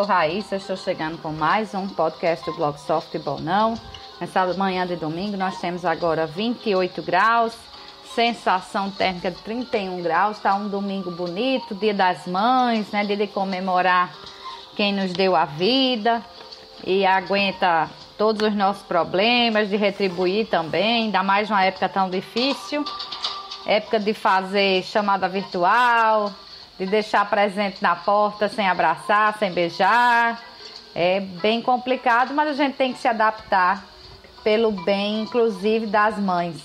sou Raíssa, estou chegando com mais um podcast do blog Só Futebol Não. Nessa manhã de domingo nós temos agora 28 graus, sensação térmica de 31 graus, está um domingo bonito, dia das mães, né? Dia de comemorar quem nos deu a vida e aguenta todos os nossos problemas, de retribuir também, ainda mais numa época tão difícil, época de fazer chamada virtual, de deixar presente na porta sem abraçar, sem beijar. É bem complicado, mas a gente tem que se adaptar pelo bem, inclusive, das mães.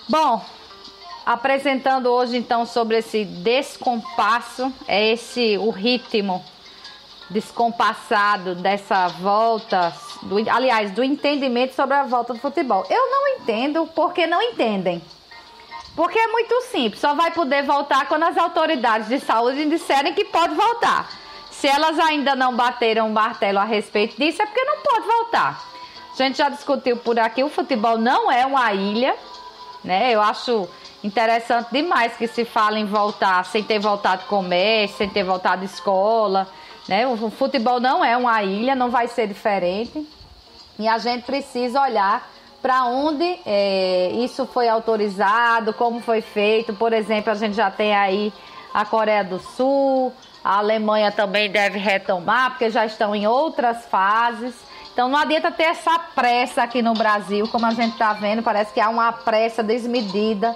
Bom, apresentando hoje então sobre esse descompasso, o ritmo descompassado dessa volta, do entendimento sobre a volta do futebol. Eu não entendo porque não entendem. Porque é muito simples, só vai poder voltar quando as autoridades de saúde disserem que pode voltar. Se elas ainda não bateram o martelo a respeito disso, é porque não pode voltar. A gente já discutiu por aqui, o futebol não é uma ilha, né? Eu acho interessante demais que se fala em voltar sem ter voltado comércio, sem ter voltado escola, né? O futebol não é uma ilha, não vai ser diferente. E a gente precisa olhar para onde isso foi autorizado, como foi feito. Por exemplo, a gente já tem aí a Coreia do Sul, a Alemanha também deve retomar, porque já estão em outras fases. Então não adianta ter essa pressa aqui no Brasil, como a gente está vendo, parece que há uma pressa desmedida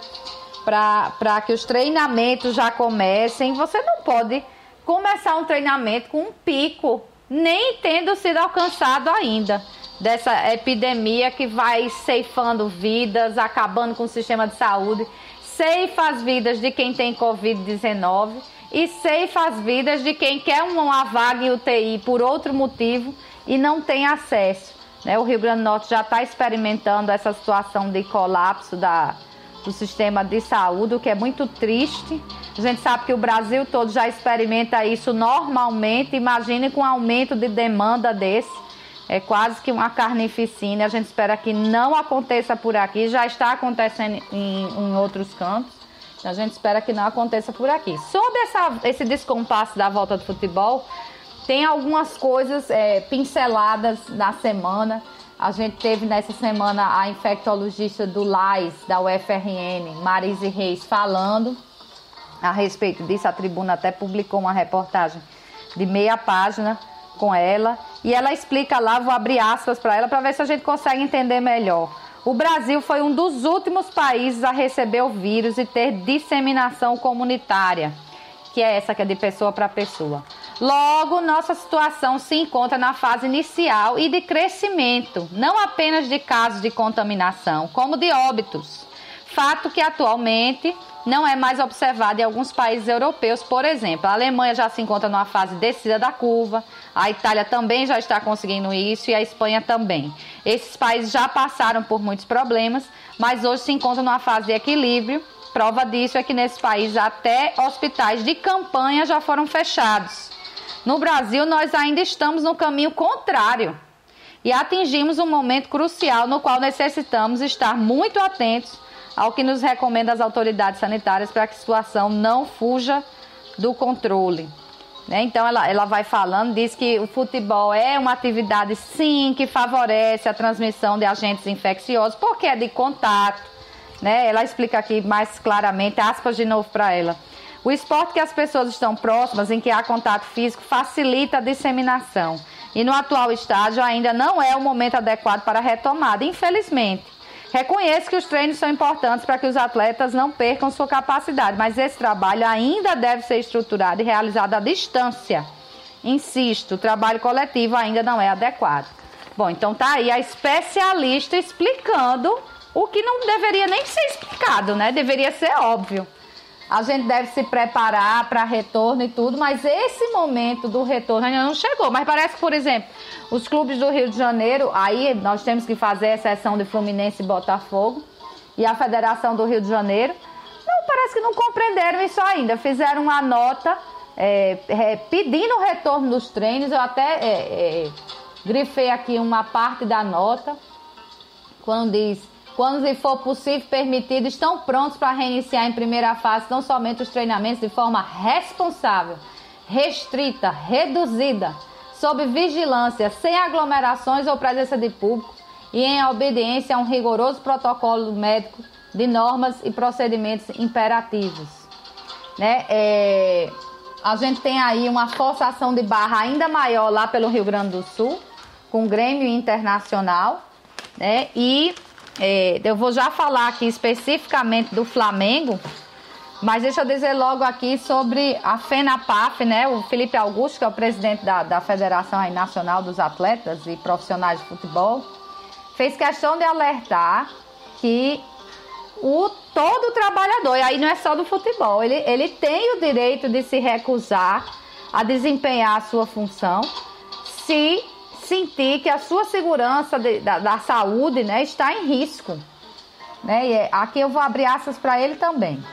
para que os treinamentos já comecem. Você não pode começar um treinamento com um pico, nem tendo sido alcançado ainda, dessa epidemia que vai ceifando vidas, acabando com o sistema de saúde, ceifa as vidas de quem tem Covid-19 e ceifa as vidas de quem quer uma vaga em UTI por outro motivo e não tem acesso, né? O Rio Grande do Norte já está experimentando essa situação de colapso do sistema de saúde, o que é muito triste. A gente sabe que o Brasil todo já experimenta isso normalmente, imagine com um aumento de demanda desse. É quase que uma carnificina, a gente espera que não aconteça por aqui, já está acontecendo em outros cantos, a gente espera que não aconteça por aqui. Sobre esse descompasso da volta do futebol, tem algumas coisas pinceladas na semana. A gente teve nessa semana a infectologista do LAIS, da UFRN, Marise Reis, falando a respeito disso. A Tribuna até publicou uma reportagem de meia página com ela, e ela explica lá, vou abrir aspas para ela para ver se a gente consegue entender melhor. O Brasil foi um dos últimos países a receber o vírus e ter disseminação comunitária, que é essa que é de pessoa para pessoa. Logo, nossa situação se encontra na fase inicial e de crescimento, não apenas de casos de contaminação, como de óbitos. Fato que atualmente não é mais observado em alguns países europeus, por exemplo. A Alemanha já se encontra numa fase descida da curva, a Itália também já está conseguindo isso e a Espanha também. Esses países já passaram por muitos problemas, mas hoje se encontram numa fase de equilíbrio. Prova disso é que nesses países até hospitais de campanha já foram fechados. No Brasil, nós ainda estamos no caminho contrário e atingimos um momento crucial no qual necessitamos estar muito atentos ao que nos recomenda as autoridades sanitárias para que a situação não fuja do controle, né? Então ela vai falando, diz que o futebol é uma atividade sim que favorece a transmissão de agentes infecciosos, porque é de contato, né? Ela explica aqui mais claramente, aspas de novo para ela. O esporte que as pessoas estão próximas, em que há contato físico, facilita a disseminação. E no atual estágio ainda não é o momento adequado para a retomada, infelizmente. Reconheço que os treinos são importantes para que os atletas não percam sua capacidade, mas esse trabalho ainda deve ser estruturado e realizado à distância. Insisto, o trabalho coletivo ainda não é adequado. Bom, então tá aí a especialista explicando o que não deveria nem ser explicado, né? Deveria ser óbvio. A gente deve se preparar para retorno e tudo, mas esse momento do retorno ainda não chegou. Mas parece que, por exemplo, os clubes do Rio de Janeiro, aí nós temos que fazer a exceção de Fluminense e Botafogo, e a Federação do Rio de Janeiro, parece que não compreenderam isso ainda. Fizeram uma nota pedindo o retorno dos treinos. Eu até grifei aqui uma parte da nota, quando diz: quando lhe for possível, permitido, estão prontos para reiniciar em primeira fase não somente os treinamentos de forma responsável, restrita, reduzida, sob vigilância, sem aglomerações ou presença de público e em obediência a um rigoroso protocolo médico de normas e procedimentos imperativos. Né? A gente tem aí uma forçação de barra ainda maior lá pelo Rio Grande do Sul, com o Grêmio Internacional, né? E eu vou já falar aqui especificamente do Flamengo, mas deixa eu dizer logo aqui sobre a FENAPAF, né? O Felipe Augusto, que é o presidente da Federação aí Nacional dos Atletas e Profissionais de Futebol, fez questão de alertar que todo trabalhador, e aí não é só do futebol, ele tem o direito de se recusar a desempenhar a sua função se sentir que a sua segurança da saúde, né, está em risco. Né? E aqui eu vou abrir aspas para ele também.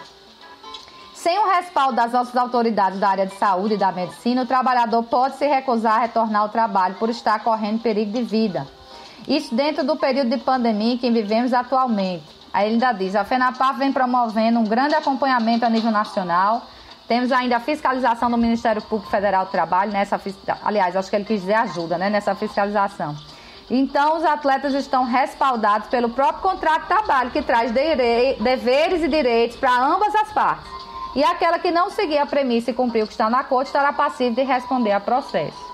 Sem o respaldo das nossas autoridades da área de saúde e da medicina, o trabalhador pode se recusar a retornar ao trabalho por estar correndo perigo de vida. Isso dentro do período de pandemia em que vivemos atualmente. Aí ele ainda diz, a FENAPAF vem promovendo um grande acompanhamento a nível nacional. Temos ainda a fiscalização do Ministério Público Federal do Trabalho, aliás, acho que ele quis dizer ajuda, né, nessa fiscalização. Então, os atletas estão respaldados pelo próprio contrato de trabalho, que traz deveres e direitos para ambas as partes. E aquela que não seguir a premissa e cumprir o que está na corte estará passivo de responder a processo.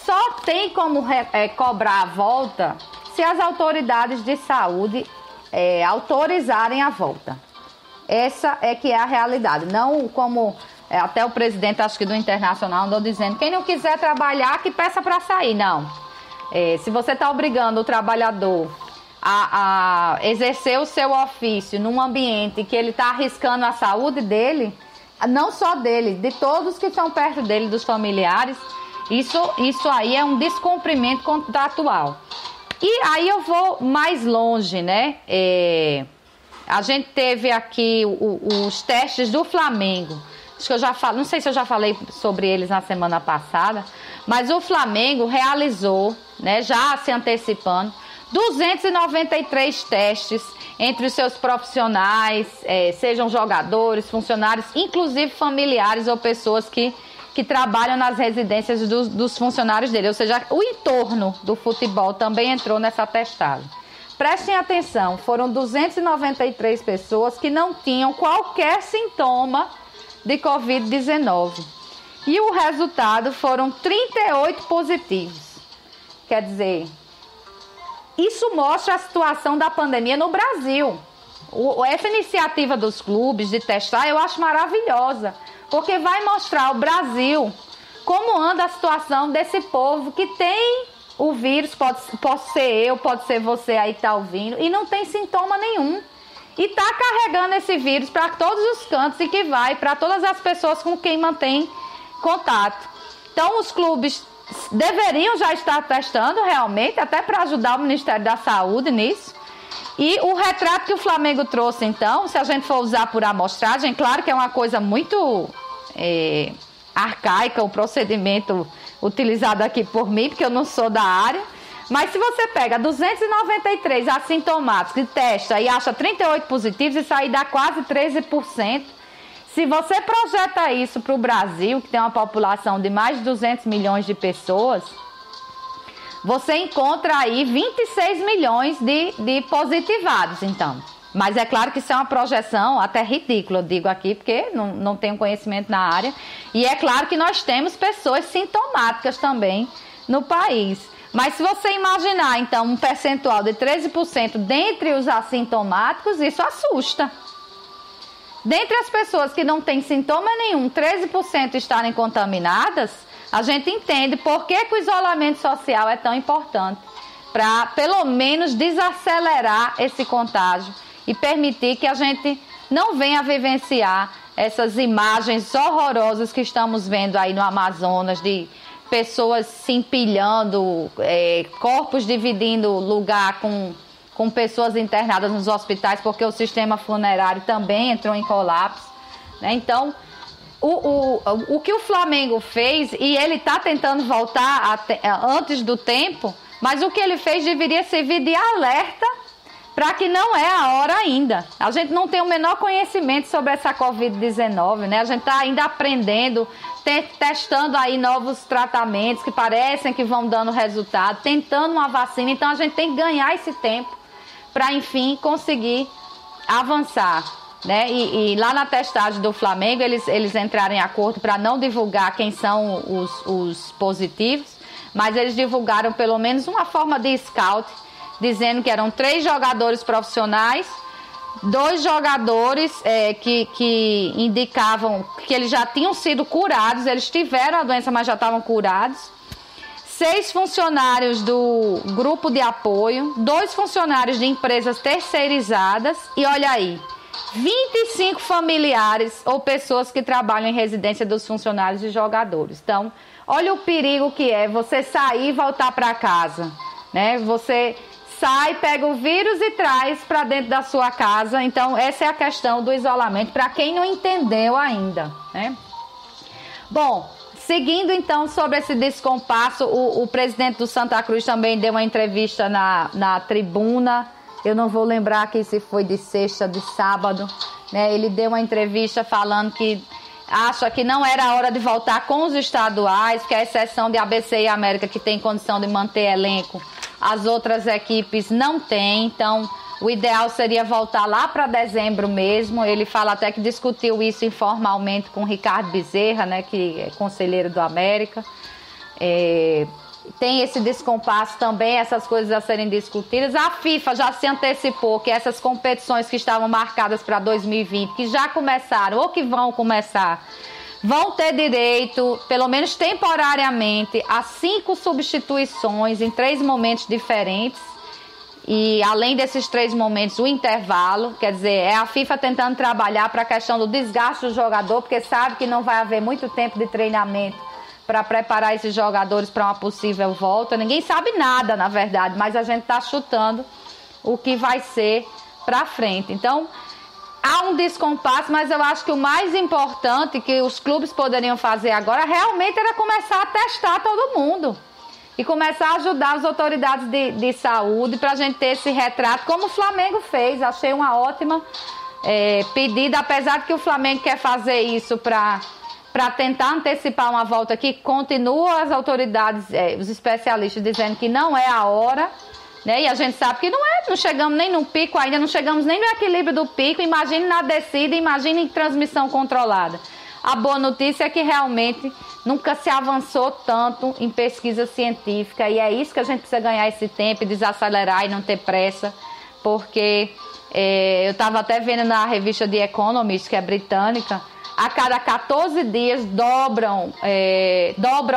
Só tem como cobrar a volta se as autoridades de saúde autorizarem a volta. Essa é que é a realidade. Não como até o presidente, acho que do Internacional, andou dizendo, quem não quiser trabalhar, que peça para sair. Não. Se você está obrigando o trabalhador a exercer o seu ofício num ambiente que ele está arriscando a saúde dele, não só dele, de todos que estão perto dele, dos familiares, isso aí é um descumprimento contratual. E aí eu vou mais longe, né? A gente teve aqui os testes do Flamengo. Acho que eu já falei, não sei se eu já falei sobre eles na semana passada, mas o Flamengo realizou, né, já se antecipando, 293 testes entre os seus profissionais, sejam jogadores, funcionários, inclusive familiares ou pessoas que trabalham nas residências dos funcionários dele, ou seja, o entorno do futebol também entrou nessa testagem. Prestem atenção, foram 293 pessoas que não tinham qualquer sintoma de Covid-19 e o resultado foram 38 positivos. Quer dizer, isso mostra a situação da pandemia no Brasil. Essa iniciativa dos clubes de testar eu acho maravilhosa, porque vai mostrar ao Brasil como anda a situação desse povo que tem o vírus, pode ser eu, pode ser você aí que está ouvindo, e não tem sintoma nenhum. E está carregando esse vírus para todos os cantos e que vai para todas as pessoas com quem mantém contato. Então os clubes deveriam já estar testando realmente, até para ajudar o Ministério da Saúde nisso. E o retrato que o Flamengo trouxe, então, se a gente for usar por amostragem, claro que é uma coisa muito arcaica o procedimento utilizado aqui por mim, porque eu não sou da área, mas se você pega 293 assintomáticos e testa e acha 38 positivos, isso aí dá quase 13%. Se você projeta isso para o Brasil, que tem uma população de mais de 200 milhões de pessoas, você encontra aí 26 milhões de positivados, então. Mas é claro que isso é uma projeção até ridícula, eu digo aqui, porque não tenho conhecimento na área. E é claro que nós temos pessoas sintomáticas também no país. Mas se você imaginar, então, um percentual de 13% dentre os assintomáticos, isso assusta. Dentre as pessoas que não têm sintoma nenhum, 13% estarem contaminadas, a gente entende por que o isolamento social é tão importante, para pelo menos desacelerar esse contágio e permitir que a gente não venha vivenciar essas imagens horrorosas que estamos vendo aí no Amazonas, de pessoas se empilhando, corpos dividindo lugar com pessoas internadas nos hospitais, porque o sistema funerário também entrou em colapso, né? Então, o que o Flamengo fez, e ele está tentando voltar antes do tempo, mas o que ele fez deveria servir de alerta para que não é a hora ainda. A gente não tem o menor conhecimento sobre essa Covid-19, né? A gente está ainda aprendendo, testando aí novos tratamentos que parecem que vão dando resultado, tentando uma vacina. Então a gente tem que ganhar esse tempo para, enfim, conseguir avançar, né? E lá na testagem do Flamengo, eles entraram em acordo para não divulgar quem são os positivos, mas eles divulgaram pelo menos uma forma de scout, dizendo que eram 3 jogadores profissionais, 2 jogadores que indicavam que eles já tinham sido curados, eles tiveram a doença, mas já estavam curados, 6 funcionários do grupo de apoio, 2 funcionários de empresas terceirizadas e, olha aí, 25 familiares ou pessoas que trabalham em residência dos funcionários e jogadores. Então, olha o perigo que é você sair e voltar para casa, né? Você sai, pega o vírus e traz para dentro da sua casa. Então, essa é a questão do isolamento, para quem não entendeu ainda, né? Bom, seguindo então sobre esse descompasso, o presidente do Santa Cruz também deu uma entrevista na tribuna. Eu não vou lembrar aqui se foi de sexta, de sábado, né? Ele deu uma entrevista falando que acha que não era a hora de voltar com os estaduais, que a exceção de ABC e América, que tem condição de manter elenco, as outras equipes não têm. Então, o ideal seria voltar lá para dezembro mesmo. Ele fala até que discutiu isso informalmente com o Ricardo Bezerra, né, que é conselheiro do América. Tem esse descompasso também, essas coisas a serem discutidas. A FIFA já se antecipou que essas competições que estavam marcadas para 2020, que já começaram ou que vão começar, vão ter direito, pelo menos temporariamente, a 5 substituições em 3 momentos diferentes. E além desses 3 momentos, o intervalo, quer dizer, é a FIFA tentando trabalhar para a questão do desgaste do jogador, porque sabe que não vai haver muito tempo de treinamento para preparar esses jogadores para uma possível volta. Ninguém sabe nada, na verdade, mas a gente está chutando o que vai ser para frente. Então, há um descompasso, mas eu acho que o mais importante que os clubes poderiam fazer agora realmente era começar a testar todo mundo e começar a ajudar as autoridades de saúde para a gente ter esse retrato, como o Flamengo fez. Achei uma ótima pedida, apesar de que o Flamengo quer fazer isso para tentar antecipar uma volta que continua as autoridades, os especialistas dizendo que não é a hora, né? E a gente sabe que não chegamos nem no pico ainda, não chegamos nem no equilíbrio do pico. Imagine na descida, imagine em transmissão controlada. A boa notícia é que realmente nunca se avançou tanto em pesquisa científica, e é isso que a gente precisa ganhar esse tempo, desacelerar e não ter pressa, porque eu estava até vendo na revista The Economist, que é britânica, a cada 14 dias dobra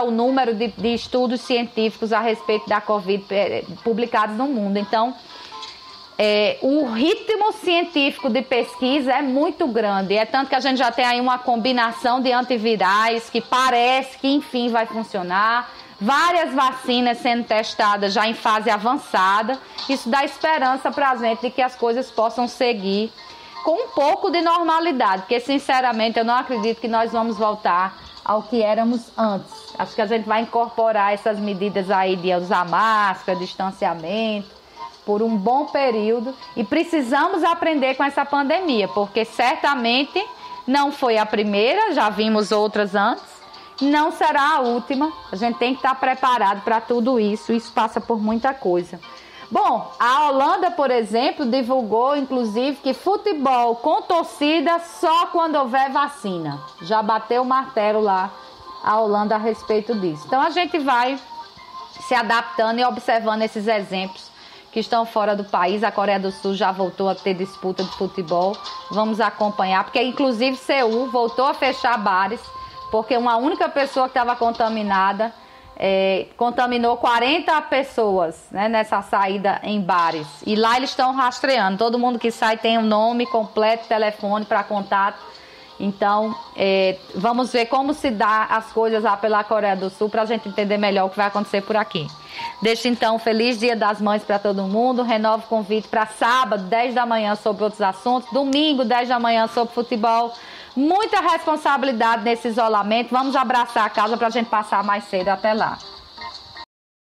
o número de estudos científicos a respeito da Covid publicados no mundo. Então, o ritmo científico de pesquisa é muito grande. É tanto que a gente já tem aí uma combinação de antivirais que parece que, enfim, vai funcionar. Várias vacinas sendo testadas já em fase avançada. Isso dá esperança para a gente de que as coisas possam seguir com um pouco de normalidade, porque sinceramente eu não acredito que nós vamos voltar ao que éramos antes. Acho que a gente vai incorporar essas medidas aí de usar máscara, distanciamento, por um bom período, e precisamos aprender com essa pandemia, porque certamente não foi a primeira, já vimos outras antes, não será a última. A gente tem que estar preparado para tudo isso, isso passa por muita coisa. Bom, a Holanda, por exemplo, divulgou, inclusive, que futebol com torcida só quando houver vacina. Já bateu o martelo lá a Holanda a respeito disso. Então, a gente vai se adaptando e observando esses exemplos que estão fora do país. A Coreia do Sul já voltou a ter disputa de futebol. Vamos acompanhar, porque, inclusive, Seul voltou a fechar bares, porque uma única pessoa que estava contaminada contaminou 40 pessoas, né, nessa saída em bares. E lá eles estão rastreando. Todo mundo que sai tem um nome completo, telefone para contato. Então, vamos ver como se dá as coisas lá pela Coreia do Sul para a gente entender melhor o que vai acontecer por aqui. Deixo então um feliz Dia das Mães para todo mundo. Renovo o convite para sábado, 10 da manhã, sobre outros assuntos. Domingo, 10 da manhã, sobre futebol. Muita responsabilidade nesse isolamento. Vamos abraçar a casa para a gente passar mais cedo até lá.